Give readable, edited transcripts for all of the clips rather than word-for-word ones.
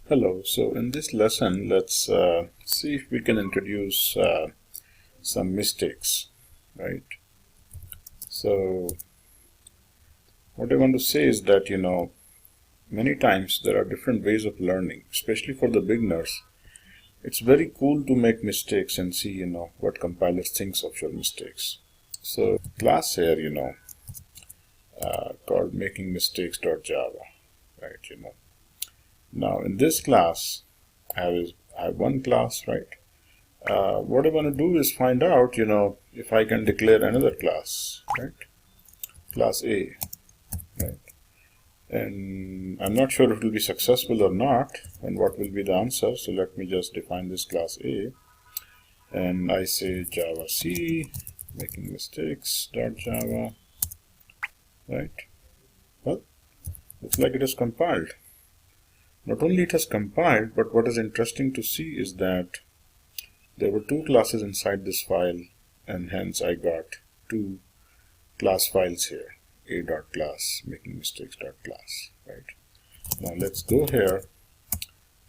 Hello, so in this lesson, let's see if we can introduce some mistakes, right? So what I want to say is that, many times there are different ways of learning, especially for the beginners. It's very cool to make mistakes and see, what compiler thinks of your mistakes. So class here, called makingmistakes.java, right, Now in this class, I have one class, right? What I want to do is find out, if I can declare another class, right? Class A, right? And I'm not sure if it will be successful or not, and what will be the answer. So let me just define this class A, and I say Java C, making mistakes dot Java, right? Well, looks like it is compiled. Not only it has compiled, but what is interesting to see is that there were two classes inside this file, and hence I got two class files here, a.class, makingmistakes.class, right? Now let's go here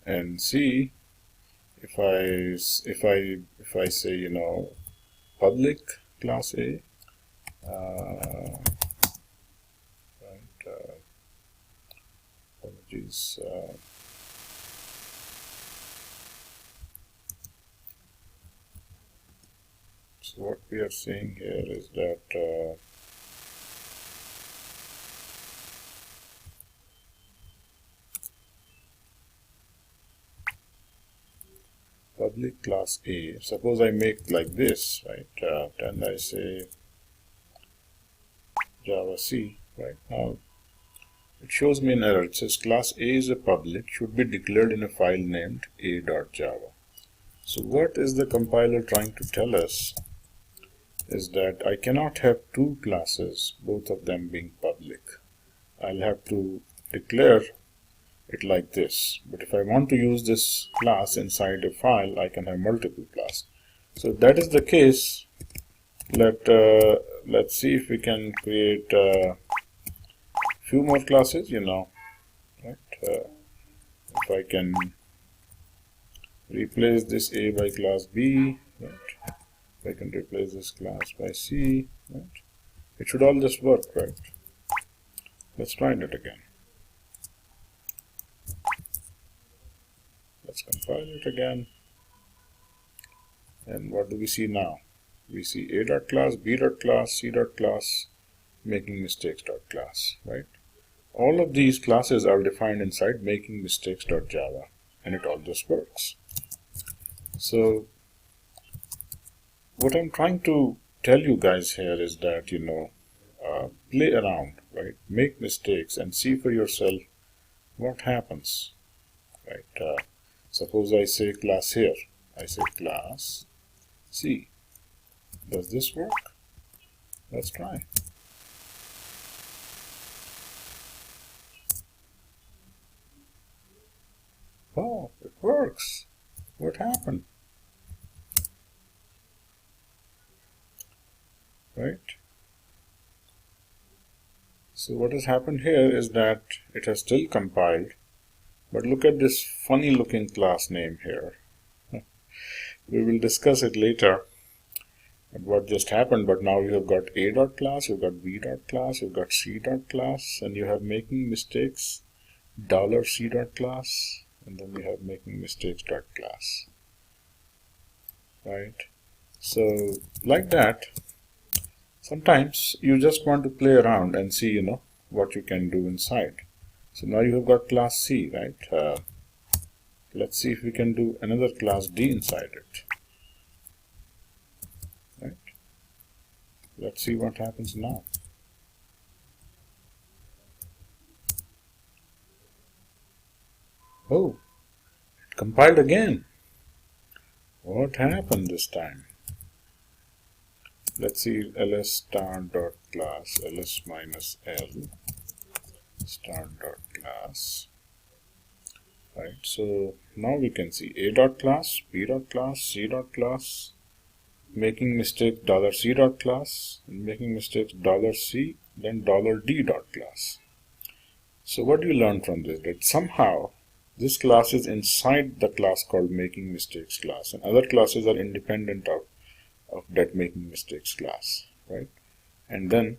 and see if I say, public class A, right, apologies, so what we are saying here is that public class A, suppose I make like this, right, and I say Java C, right? Now it shows me an error. It says class A is a public, should be declared in a file named a.java. So what is the compiler trying to tell us is that I cannot have two classes, both of them being public. I'll have to declare it like this. But if I want to use this class inside a file, I can have multiple classes. So if that is the case, let's see if we can create a few more classes, right? If I can replace this A by class B, right? I can replace this class by C, right? It should all just work, right? Let's try that again. Let's compile it again. And what do we see now? We see a.class, b.class, c.class, makingmistakes.class, right? All of these classes are defined inside makingmistakes.java, and it all just works. So what I'm trying to tell you guys here is that, play around, right? Make mistakes and see for yourself what happens, right? Suppose I say class here. I say class C. Does this work? Let's try. Oh, it works. What happened? Right? So what has happened here is that it has still compiled, but look at this funny looking class name here. We will discuss it later and what just happened, but now you have got a.class, you've got b.class, you've got c.class, and you have making mistakes $c.class, and then you have making mistakes.class, right? So like that, sometimes you just want to play around and see, what you can do inside. So now you have got class C, right? Let's see if we can do another class D inside it, right? Let's see what happens now. Oh, it compiled again. What happened this time? Let's see ls star.class, ls minus l star.class, right? So now we can see a.class, b.class, c.class, making mistakes $c.class, and making mistakes $c, then $d.class. So what do you learn from this? That somehow This class is inside the class called making mistakes class, and other classes are independent of that making mistakes class, right? And then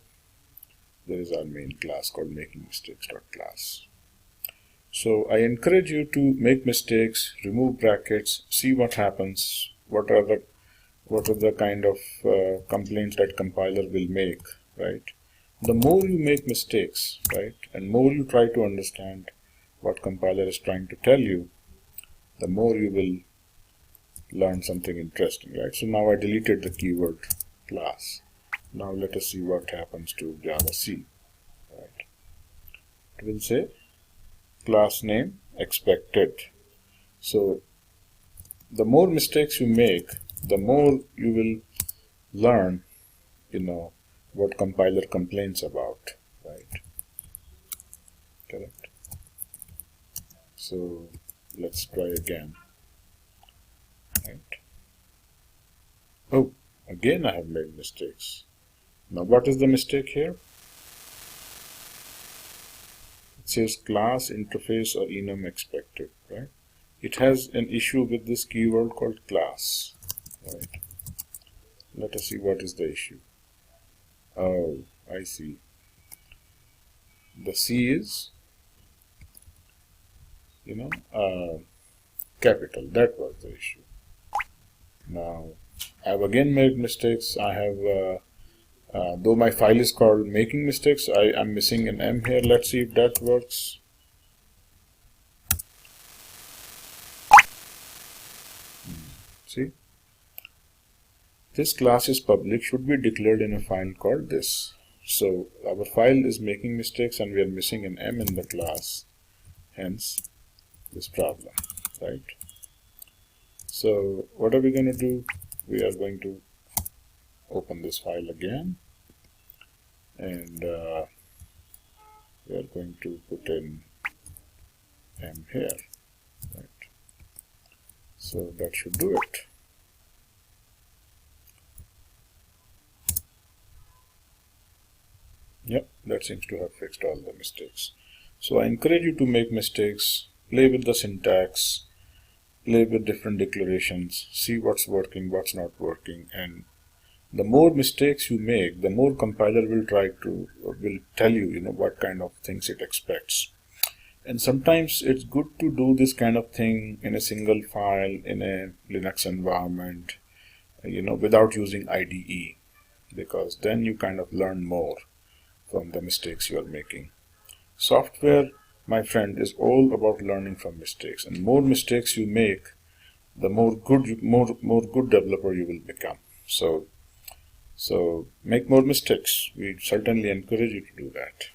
there is our main class called making mistakes.class. So I encourage you to make mistakes, remove brackets, see what happens, what are the kind of complaints that compiler will make, right? The more you make mistakes, right, and more you try to understand what compiler is trying to tell you, the more you will learn something interesting, right? So now I deleted the keyword class. Now let us see what happens to Java C, right? It will say class name expected. So the more mistakes you make, the more you will learn, what compiler complains about, right? Correct. So let's try again, right? Oh, again I have made mistakes. Now what is the mistake here? It says class interface or enum expected, right? It has an issue with this keyword called class, right? Let us see what is the issue. Oh, I see. The C is, capital. That was the issue. Now, I've again made mistakes. I have, though my file is called making mistakes, I'm missing an M here. Let's see if that works. See? This class is public, should be declared in a file called this. So our file is making mistakes and we are missing an M in the class, hence this problem, right? So what are we going to do? We are going to open this file again, and we are going to put in M here, right? So that should do it. Yep, that seems to have fixed all the mistakes. So I encourage you to make mistakes, play with the syntax, play with different declarations, see what's working, what's not working, and the more mistakes you make, the more compiler will tell you, what kind of things it expects. And sometimes it's good to do this kind of thing in a single file, in a Linux environment, without using IDE, because then you kind of learn more from the mistakes you are making. Software, my friend, is all about learning from mistakes, and more mistakes you make, the more good developer you will become. So make more mistakes. We certainly encourage you to do that.